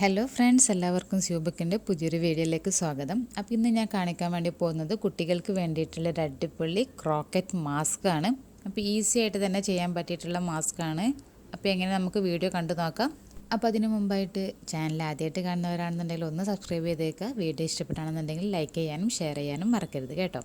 Hello friends, എല്ലാവർക്കും സ്യൂബക്കിൻ്റെ പുതിയൊരു വീഡിയോയിലേക്ക് സ്വാഗതം. അപ്പോൾ ഇന്ന് ഞാൻ കാണിക്കാൻ വേണ്ടി പോകുന്നത് കുട്ടികൾക്ക് വേണ്ടിയിട്ടുള്ള ഒരു അടിപൊളി ക്രോക്കറ്റ് മാസ്ക് ആണ്. അപ്പോൾ ഈസി ആയിട്ട് തന്നെ ചെയ്യാൻ പറ്റിയിട്ടുള്ള മാസ്ക് ആണ്. അപ്പോൾ എങ്ങനെ നമുക്ക് വീഡിയോ കണ്ടു നോക്കാം. അപ്പോൾ അതിന് മുമ്പായിട്ട് ചാനൽ ആദ്യമായിട്ട് കാണുന്നവരാണെന്നുണ്ടെങ്കിൽ ഒന്ന് സബ്സ്ക്രൈബ് ചെയ്തേക്കുക. വീഡിയോ ഇഷ്ടപ്പെട്ടാണെന്നുണ്ടെങ്കിൽ ലൈക്ക് ചെയ്യാനും ഷെയർ ചെയ്യാനും മറക്കരുത് കേട്ടോ.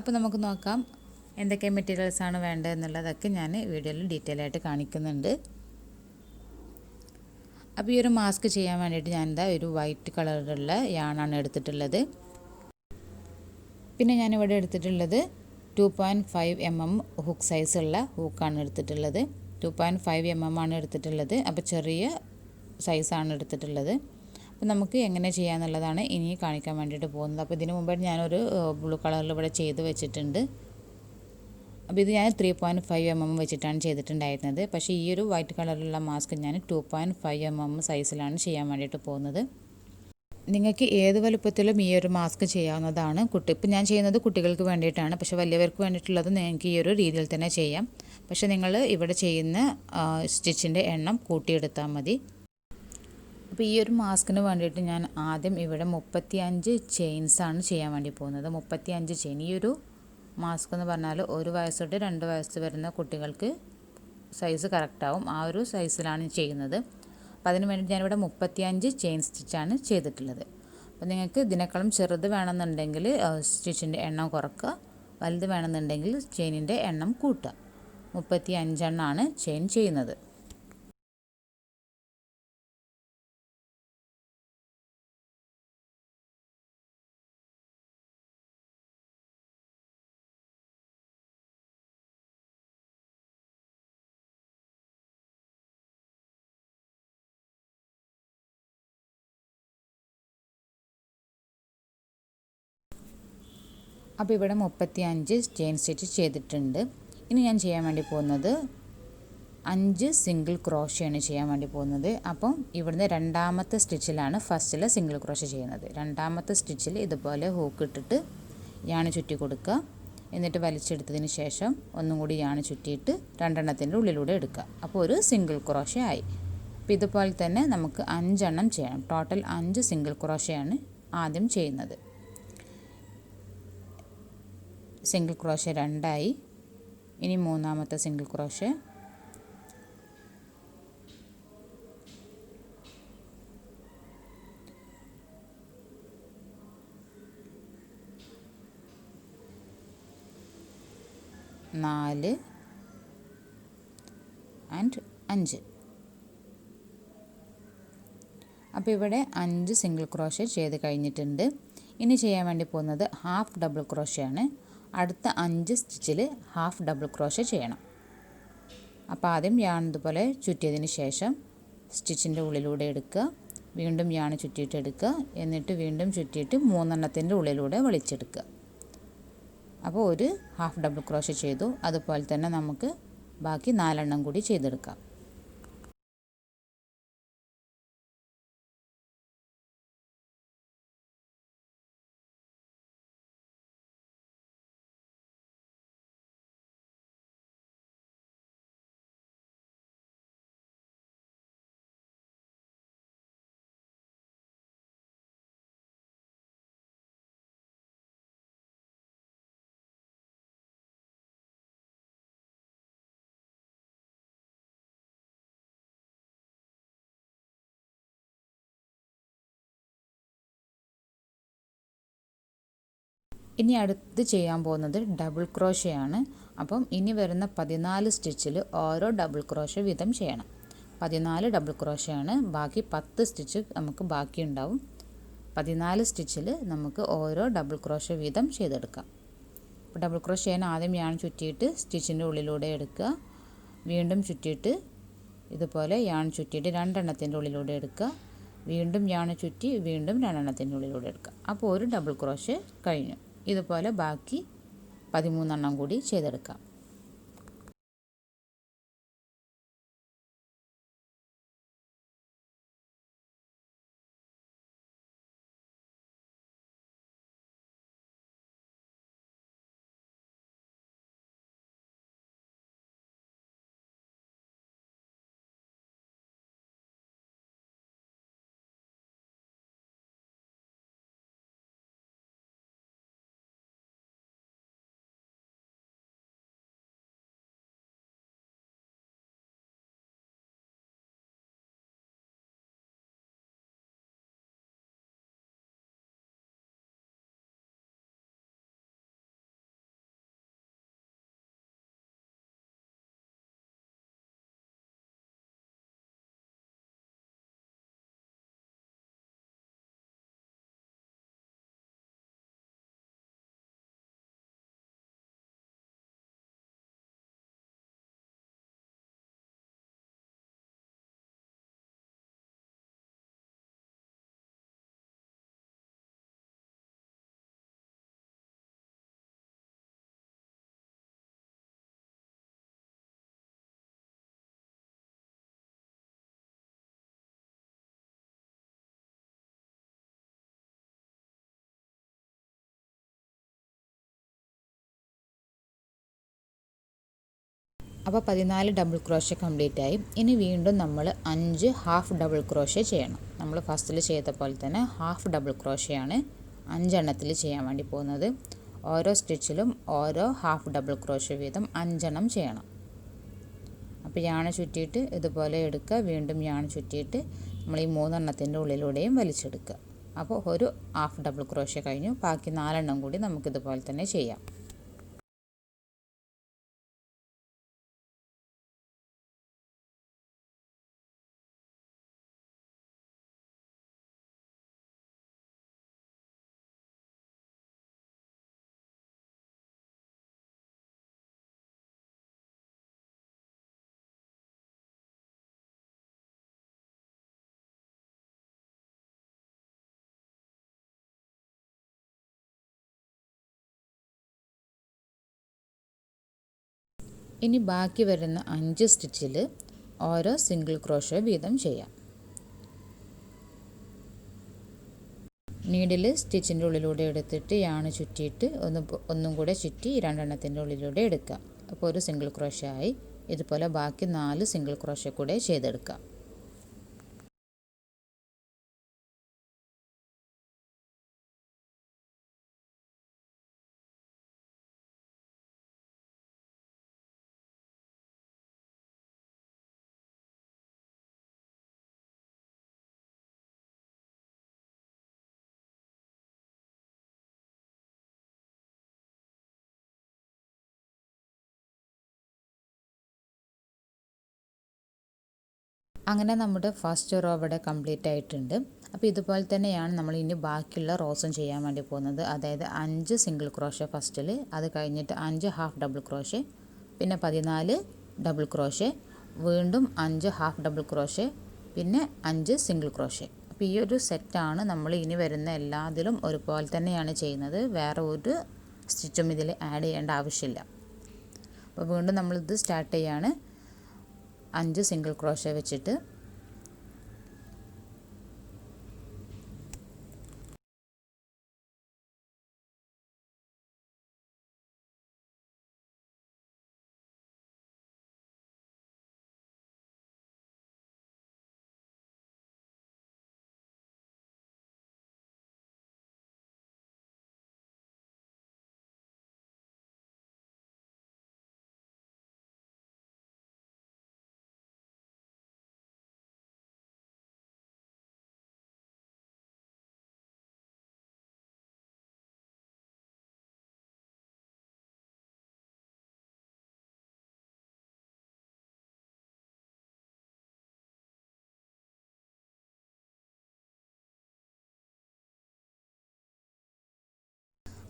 അപ്പോൾ നമുക്ക് നോക്കാം എന്തൊക്കെ മെറ്റീരിയൽസാണ് വേണ്ടത് എന്നുള്ളതൊക്കെ ഞാൻ വീഡിയോയിൽ ഡീറ്റെയിൽ ആയിട്ട് കാണിക്കുന്നുണ്ട്. അപ്പോൾ ഈ ഒരു മാസ്ക് ചെയ്യാൻ വേണ്ടിയിട്ട് ഞാൻ ഒരു വൈറ്റ് കളറിലുള്ള യാണാണ് എടുത്തിട്ടുള്ളത്. പിന്നെ ഞാനിവിടെ എടുത്തിട്ടുള്ളത് 2.5 mm ഹുക്ക് സൈസുള്ള ഹൂക്കാണ് എടുത്തിട്ടുള്ളത്. 2.5 mm ആണ് എടുത്തിട്ടുള്ളത്. അപ്പോൾ ചെറിയ സൈസാണ് എടുത്തിട്ടുള്ളത്. അപ്പോൾ നമുക്ക് എങ്ങനെ ചെയ്യാമെന്നുള്ളതാണ് ഇനി കാണിക്കാൻ വേണ്ടിയിട്ട് പോകുന്നത്. അപ്പോൾ ഇതിന് മുമ്പായിട്ട് ഞാനൊരു ബ്ലൂ കളറിൽ ഇവിടെ ചെയ്ത് വെച്ചിട്ടുണ്ട്. അപ്പോൾ ഇത് ഞാൻ 3.5 mm വെച്ചിട്ടാണ് ചെയ്തിട്ടുണ്ടായിരുന്നത്. പക്ഷേ ഈ ഒരു വൈറ്റ് കളറിലുള്ള മാസ്ക് ഞാൻ 2.5 mm സൈസിലാണ് ചെയ്യാൻ വേണ്ടിയിട്ട് പോകുന്നത്. നിങ്ങൾക്ക് ഏത് വലുപ്പത്തിലും ഈ ഒരു മാസ്ക് ചെയ്യാവുന്നതാണ്. ഇപ്പം ഞാൻ ചെയ്യുന്നത് കുട്ടികൾക്ക് വേണ്ടിയിട്ടാണ്. പക്ഷേ വലിയവർക്ക് വേണ്ടിയിട്ടുള്ളത് നിങ്ങൾക്ക് ഈ ഒരു രീതിയിൽ തന്നെ ചെയ്യാം. പക്ഷേ നിങ്ങൾ ഇവിടെ ചെയ്യുന്ന സ്റ്റിച്ചിൻ്റെ എണ്ണം കൂട്ടിയെടുത്താൽ മതി. അപ്പോൾ ഈ ഒരു മാസ്കിന് വേണ്ടിയിട്ട് ഞാൻ ആദ്യം ഇവിടെ 35 ചെയിൻസാണ് ചെയ്യാൻ വേണ്ടി പോകുന്നത്. 35 ചെയിൻ. ഈ ഒരു മാസ്ക് എന്ന് പറഞ്ഞാൽ 1 വയസ്സ് തൊട്ട് 2 വയസ്സ് വരുന്ന കുട്ടികൾക്ക് സൈസ് കറക്റ്റാവും. ആ ഒരു സൈസിലാണ് ചെയ്യുന്നത്. അപ്പോൾ അതിന് വേണ്ടി ഞാനിവിടെ 35 ചെയിൻ സ്റ്റിച്ചാണ് ചെയ്തിട്ടുള്ളത്. അപ്പോൾ നിങ്ങൾക്ക് ഇതിനേക്കാളും ചെറുത് വേണമെന്നുണ്ടെങ്കിൽ സ്റ്റിച്ചിൻ്റെ എണ്ണം കുറക്കുക, വലുത് വേണമെന്നുണ്ടെങ്കിൽ ചെയിനിൻ്റെ എണ്ണം കൂട്ടുക. 35 എണ്ണമാണ് ചെയിൻ ചെയ്യുന്നത്. അപ്പോൾ ഇവിടെ 35 ചെയിൻ സ്റ്റിച്ച് ചെയ്തിട്ടുണ്ട്. ഇനി ഞാൻ ചെയ്യാൻ വേണ്ടി പോകുന്നത് 5 സിംഗിൾ ക്രോഷയാണ് ചെയ്യാൻ വേണ്ടി പോകുന്നത്. അപ്പം ഇവിടുന്ന് രണ്ടാമത്തെ സ്റ്റിച്ചിലാണ് ഫസ്റ്റിലെ സിംഗിൾ ക്രോഷ ചെയ്യുന്നത്. രണ്ടാമത്തെ സ്റ്റിച്ചിൽ ഇതുപോലെ ഹൂക്ക് ഇട്ടിട്ട് യാണ് ചുറ്റി കൊടുക്കുക. എന്നിട്ട് വലിച്ചെടുത്തതിന് ശേഷം ഒന്നും കൂടി യാണ് ചുറ്റിയിട്ട് രണ്ടെണ്ണത്തിൻ്റെ ഉള്ളിലൂടെ എടുക്കുക. അപ്പോൾ ഒരു സിംഗിൾ ക്രോഷ ആയി. അപ്പോൾ ഇതുപോലെ തന്നെ നമുക്ക് 5 എണ്ണം ചെയ്യണം. ടോട്ടൽ 5 സിംഗിൾ ക്രോഷയാണ് ആദ്യം ചെയ്യുന്നത്. സിംഗിൾ ക്രോഷ 2 ഇനി മൂന്നാമത്തെ സിംഗിൾ ക്രോഷ, നാല് ആൻഡ് 5. അപ്പോൾ ഇവിടെ 5 സിംഗിൾ ക്രോഷ ചെയ്ത് കഴിഞ്ഞിട്ടുണ്ട്. ഇനി ചെയ്യാൻ വേണ്ടി പോകുന്നത് ഹാഫ് ഡബിൾ ക്രോഷയാണ്. അടുത്ത 5 സ്റ്റിച്ചിൽ ഹാഫ് ഡബിൾ ക്രോഷ ചെയ്യണം. അപ്പോൾ ആദ്യം യാൺ ഇതുപോലെ ചുറ്റിയതിന് ശേഷം സ്റ്റിച്ചിൻ്റെ ഉള്ളിലൂടെ എടുക്കുക, വീണ്ടും യാൺ ചുറ്റിയിട്ട് എടുക്കുക, എന്നിട്ട് വീണ്ടും ചുറ്റിയിട്ട് 3 എണ്ണത്തിൻ്റെ ഉള്ളിലൂടെ വലിച്ചെടുക്കുക. അപ്പോൾ ഒരു ഹാഫ് ഡബിൾ ക്രോഷ ചെയ്തു. അതുപോലെ തന്നെ നമുക്ക് ബാക്കി 4 എണ്ണം കൂടി ചെയ്തെടുക്കാം. ഇനി അടുത്ത് ചെയ്യാൻ പോകുന്നത് ഡബിൾ ക്രോഷയാണ്. അപ്പം ഇനി വരുന്ന 14 സ്റ്റിച്ചിൽ ഓരോ ഡബിൾ ക്രോഷ വീതം ചെയ്യണം. 14 ഡബിൾ ക്രോഷയാണ്. ബാക്കി 10 സ്റ്റിച്ച് നമുക്ക് ബാക്കിയുണ്ടാവും. 14 സ്റ്റിച്ചിൽ നമുക്ക് ഓരോ ഡബിൾ ക്രോഷ വീതം ചെയ്തെടുക്കാം. അപ്പോൾ ഡബിൾ ക്രോഷ ചെയ്യാൻ ആദ്യം യാൺ ചുറ്റിയിട്ട് സ്റ്റിച്ചിൻ്റെ ഉള്ളിലൂടെ എടുക്കുക, വീണ്ടും ചുറ്റിയിട്ട് ഇതുപോലെ യാൺ ചുറ്റിയിട്ട് 2 എണ്ണത്തിൻ്റെ ഉള്ളിലൂടെ എടുക്കുക, വീണ്ടും യാൺ ചുറ്റി വീണ്ടും 2 എണ്ണത്തിൻ്റെ ഉള്ളിലൂടെ എടുക്കുക. അപ്പോൾ ഒരു ഡബിൾ ക്രോഷ കഴിഞ്ഞു. ഇതുപോലെ ബാക്കി 13 എണ്ണം കൂടി ചെയ്തെടുക്കാം. അപ്പോൾ 14 ഡബിൾ ക്രോഷ്യ കംപ്ലീറ്റ് ആയി. ഇനി വീണ്ടും നമ്മൾ 5 ഹാഫ് ഡബിൾ ക്രോഷ്യ ചെയ്യണം. നമ്മൾ ഫസ്റ്റിൽ ചെയ്ത പോലെ തന്നെ ഹാഫ് ഡബിൾ ക്രോഷ്യയാണ് 5 എണ്ണത്തിൽ ചെയ്യാൻ വേണ്ടി പോകുന്നത്. ഓരോ സ്റ്റിച്ചിലും ഓരോ ഹാഫ് ഡബിൾ ക്രോഷ്യ വീതം 5 എണ്ണം ചെയ്യണം. അപ്പോൾ യാൺ ചുറ്റിയിട്ട് ഇതുപോലെ എടുക്കുക, വീണ്ടും യാൺ ചുറ്റിയിട്ട് നമ്മൾ ഈ 3 എണ്ണത്തിൻ്റെ ഉള്ളിലൂടെയും വലിച്ചെടുക്കുക. അപ്പോൾ ഒരു ഹാഫ് ഡബിൾ ക്രോഷ്യ കഴിഞ്ഞു. ബാക്കി 4 എണ്ണം കൂടി നമുക്കിതുപോലെ തന്നെ ചെയ്യാം. ഇനി ബാക്കി വരുന്ന 5 സ്റ്റിച്ചിൽ ഓരോ സിംഗിൾ ക്രോഷ്യ വീതം ചെയ്യാം. നീഡിൽ സ്റ്റിച്ചിൻ്റെ ഉള്ളിലൂടെ എടുത്തിട്ട് യാൺ ചുറ്റിയിട്ട് ഒന്നും കൂടെ ചുറ്റി 2 എണ്ണത്തിൻ്റെ ഉള്ളിലൂടെ എടുക്കുക. അപ്പോൾ ഒരു സിംഗിൾ ക്രോഷ്യ ആയി. ഇതുപോലെ ബാക്കി 4 സിംഗിൾ ക്രോഷ്യ കൂടെ ചെയ്തെടുക്കാം. അങ്ങനെ നമ്മുടെ ഫസ്റ്റ് റോ ഇവിടെ കംപ്ലീറ്റ് ആയിട്ടുണ്ട്. അപ്പോൾ ഇതുപോലെ തന്നെയാണ് നമ്മൾ ഇനി ബാക്കിയുള്ള റോസും ചെയ്യാൻ വേണ്ടി പോകുന്നത്. അതായത് 5 സിംഗിൾ ക്രോഷ്യ ഫസ്റ്റിൽ, അത് കഴിഞ്ഞിട്ട് 5 ഹാഫ് ഡബിൾ ക്രോഷ്യ, പിന്നെ 14 ഡബിൾ ക്രോഷ്യ, വീണ്ടും 5 ഹാഫ് ഡബിൾ ക്രോഷ്യ, പിന്നെ 5 സിംഗിൾ ക്രോഷ്യ. അപ്പോൾ ഈ ഒരു സെറ്റാണ് നമ്മൾ ഇനി വരുന്ന എല്ലാത്തിലും ഒരുപോലെ തന്നെയാണ് ചെയ്യുന്നത്. വേറെ ഒരു സ്റ്റിച്ചും ഇതിൽ ആഡ് ചെയ്യേണ്ട ആവശ്യമില്ല. അപ്പോൾ വീണ്ടും നമ്മളിത് സ്റ്റാർട്ട് ചെയ്യാണ്. 5 സിംഗിൾ ക്രോഷ്യ വെച്ചിട്ട്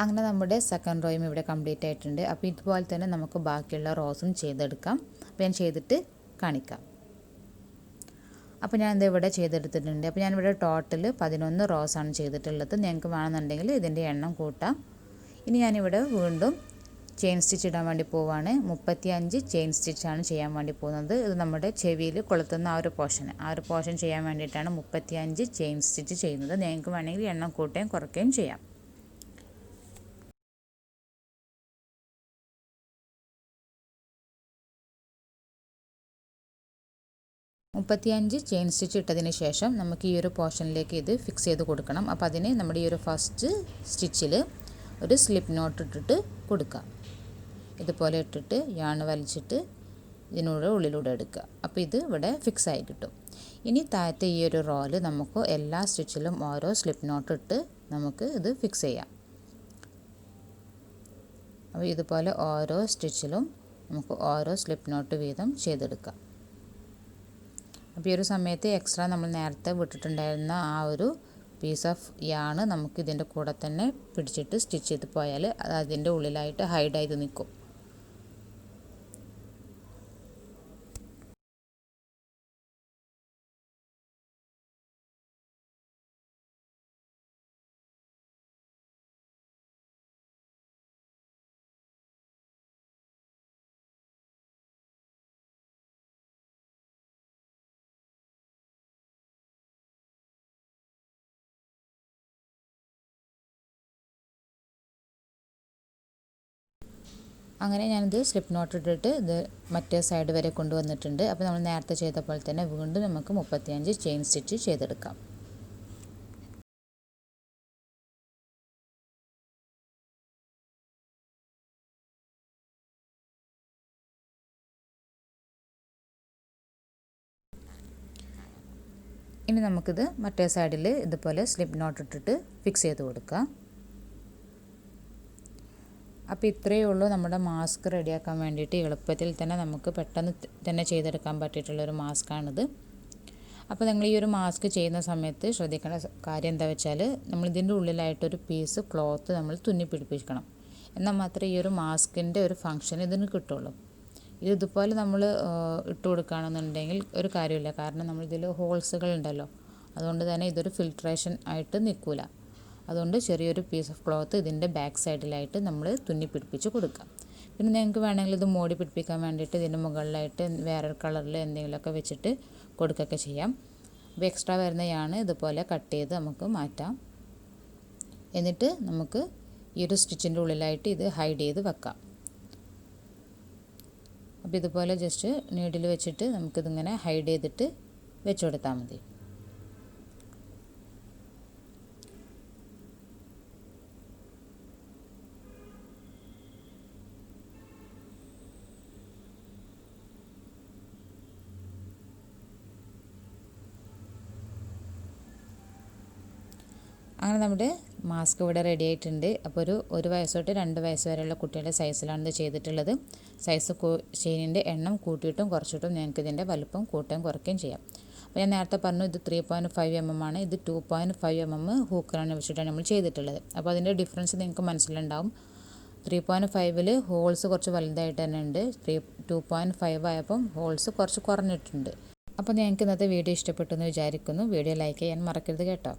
അങ്ങനെ നമ്മുടെ സെക്കൻഡ് റോയും ഇവിടെ കംപ്ലീറ്റ് ആയിട്ടുണ്ട്. അപ്പോൾ ഇതുപോലെ തന്നെ നമുക്ക് ബാക്കിയുള്ള റോസും ചെയ്തെടുക്കാം. അപ്പോൾ ഞാൻ ചെയ്തിട്ട് കാണിക്കാം. അപ്പോൾ ഞാൻ ഇവിടെ ചെയ്തെടുത്തിട്ടുണ്ട്. അപ്പോൾ ഞാനിവിടെ ടോട്ടൽ 11 റോസാണ് ചെയ്തിട്ടുള്ളത്. നിങ്ങൾക്ക് വേണമെന്നുണ്ടെങ്കിൽ ഇതിൻ്റെ എണ്ണം കൂട്ടാം. ഇനി ഞാനിവിടെ വീണ്ടും ചെയിൻ സ്റ്റിച്ച് ഇടാൻ വേണ്ടി പോവുകയാണ്. 35 ചെയിൻ സ്റ്റിച്ചാണ് ചെയ്യാൻ വേണ്ടി പോകുന്നത്. ഇത് നമ്മുടെ ചെവിയിൽ കൊളുത്തുന്ന ആ ഒരു പോർഷൻ ചെയ്യാൻ വേണ്ടിയിട്ടാണ് 35 ചെയിൻ സ്റ്റിച്ച് ചെയ്യുന്നത്. നിങ്ങൾക്ക് വേണമെങ്കിൽ എണ്ണം കൂട്ടുകയും കുറയ്ക്കുകയും ചെയ്യാം. 35 ചെയിൻ സ്റ്റിച്ച് ഇട്ടതിന് ശേഷം നമുക്ക് ഈ ഒരു പോർഷനിലേക്ക് ഇത് ഫിക്സ് ചെയ്ത് കൊടുക്കണം. അപ്പോൾ അതിന് നമ്മുടെ ഈ ഒരു ഫസ്റ്റ് സ്റ്റിച്ചിൽ ഒരു സ്ലിപ്പ് നോട്ട് ഇട്ടിട്ട് കൊടുക്കാം. ഇതുപോലെ ഇട്ടിട്ട് യാൺ വലിച്ചിട്ട് ഇതിനൂടെ ഉള്ളിലൂടെ എടുക്കുക. അപ്പോൾ ഇത് ഇവിടെ ഫിക്സ് ആയി കിട്ടും. ഇനി താഴത്തെ ഈ ഒരു റോയിൽ നമുക്ക് എല്ലാ സ്റ്റിച്ചിലും ഓരോ സ്ലിപ്പ് നോട്ട് ഇട്ട് നമുക്ക് ഇത് ഫിക്സ് ചെയ്യാം. അപ്പോൾ ഇതുപോലെ ഓരോ സ്റ്റിച്ചിലും നമുക്ക് ഓരോ സ്ലിപ്പ് നോട്ട് വീതം ചെയ്തെടുക്കാം. അപ്പോൾ ഈ ഒരു സമയത്ത് എക്സ്ട്രാ നമ്മൾ നേരത്തെ വിട്ടിട്ടുണ്ടായിരുന്ന ആ ഒരു പീസ് ഓഫ് യാൺ നമുക്ക് ഇതിൻ്റെ കൂടെ തന്നെ പിടിച്ചിട്ട് സ്റ്റിച്ച് ചെയ്ത് പോയാൽ അത് അതിൻ്റെ ഉള്ളിലായിട്ട് ഹൈഡ് ചെയ്ത് നിൽക്കും. അങ്ങനെ ഞാനിത് സ്ലിപ്പ് നോട്ട് ഇട്ടിട്ട് ഇത് മറ്റേ സൈഡ് വരെ കൊണ്ടുവന്നിട്ടുണ്ട്. അപ്പോൾ നമ്മൾ നേരത്തെ ചെയ്ത പോലെ തന്നെ വീണ്ടും നമുക്ക് 35 ചെയിൻ സ്റ്റിച്ച് ചെയ്തെടുക്കാം. ഇനി നമുക്കിത് മറ്റേ സൈഡിൽ ഇതുപോലെ സ്ലിപ്പ് നോട്ട് ഇട്ടിട്ട് ഫിക്സ് ചെയ്ത് കൊടുക്കാം. അപ്പോൾ ഇത്രയേ ഉള്ളൂ നമ്മുടെ മാസ്ക് റെഡിയാക്കാൻ വേണ്ടിയിട്ട് എളുപ്പത്തിൽ തന്നെ നമുക്ക് പെട്ടെന്ന് തന്നെ ചെയ്തെടുക്കാൻ പറ്റിയിട്ടുള്ളൊരു മാസ്കാണിത്. അപ്പോൾ നിങ്ങൾ ഈ ഒരു മാസ്ക് ചെയ്യുന്ന സമയത്ത് ശ്രദ്ധിക്കേണ്ട കാര്യം എന്താ വെച്ചാൽ നമ്മളിതിൻ്റെ ഉള്ളിലായിട്ടൊരു പീസ് ക്ലോത്ത് നമ്മൾ തുന്നി പിടിപ്പിക്കണം. എന്നാൽ മാത്രമേ ഈ ഒരു മാസ്കിൻ്റെ ഒരു ഫങ്ഷൻ ഇതിന് കിട്ടുള്ളൂ. ഇതുപോലെ നമ്മൾ ഇട്ട് കൊടുക്കുകയാണെന്നുണ്ടെങ്കിൽ ഒരു കാര്യമില്ല. കാരണം നമ്മളിതിൽ ഹോൾസുകൾ ഉണ്ടല്ലോ, അതുകൊണ്ട് തന്നെ ഇതൊരു ഫിൽട്രേഷൻ ആയിട്ട് നിൽക്കില്ല. അതുകൊണ്ട് ചെറിയൊരു പീസ് ഓഫ് ക്ലോത്ത് ഇതിൻ്റെ ബാക്ക് സൈഡിലായിട്ട് നമ്മൾ തുന്നി പിടിപ്പിച്ച് കൊടുക്കാം. പിന്നെ നിങ്ങൾക്ക് വേണമെങ്കിൽ ഇത് മോടി പിടിപ്പിക്കാൻ വേണ്ടിയിട്ട് ഇതിൻ്റെ മുകളിലായിട്ട് വേറൊരു കളറിൽ എന്തെങ്കിലുമൊക്കെ വെച്ചിട്ട് കൊടുക്കുകയൊക്കെ ചെയ്യാം. അപ്പോൾ എക്സ്ട്രാ വരുന്ന യാണ് ഇതുപോലെ കട്ട് ചെയ്ത് നമുക്ക് മാറ്റാം. എന്നിട്ട് നമുക്ക് ഈ ഒരു സ്റ്റിച്ചിൻ്റെ ഉള്ളിലായിട്ട് ഇത് ഹൈഡ് ചെയ്ത് വെക്കാം. അപ്പോൾ ഇതുപോലെ ജസ്റ്റ് നീഡിൽ വെച്ചിട്ട് നമുക്കിതിങ്ങനെ ഹൈഡ് ചെയ്തിട്ട് വെച്ച് കൊടുത്താൽ മതി. അങ്ങനെ നമ്മുടെ മാസ്ക് ഇവിടെ റെഡി ആയിട്ടുണ്ട്. അപ്പോൾ ഒരു വയസ്സ് തൊട്ട് 2 വയസ്സ് വരെയുള്ള കുട്ടികളുടെ സൈസിലാണ് ഇത് ചെയ്തിട്ടുള്ളത്. സൈസ് ചെയിനിൻ്റെ എണ്ണം കൂട്ടിയിട്ടും കുറച്ചിട്ടും നിങ്ങൾക്ക് ഇതിൻ്റെ വലുപ്പം കൂട്ടുകയും കുറയ്ക്കുകയും ചെയ്യാം. അപ്പോൾ ഞാൻ നേരത്തെ പറഞ്ഞു ഇത് 3.5 mm ആണ്. ഇത് 2.5 mm ഹൂക്കറാണ് വെച്ചിട്ടാണ് നമ്മൾ ചെയ്തിട്ടുള്ളത്. അപ്പോൾ അതിൻ്റെ ഡിഫറൻസ് നിങ്ങൾക്ക് മനസ്സിലുണ്ടാവും. 3.5ൽ ഹോൾസ് കുറച്ച് വലുതായിട്ട് തന്നെ ഉണ്ട്. 2.5 ആയപ്പം ഹോൾസ് കുറച്ച് കുറഞ്ഞിട്ടുണ്ട്. അപ്പോൾ നിങ്ങൾക്ക് ഇന്നത്തെ വീഡിയോ ഇഷ്ടപ്പെട്ടു എന്ന് വിചാരിക്കുന്നു. വീഡിയോ ലൈക്ക് ചെയ്യാൻ മറക്കരുത് കേട്ടോ.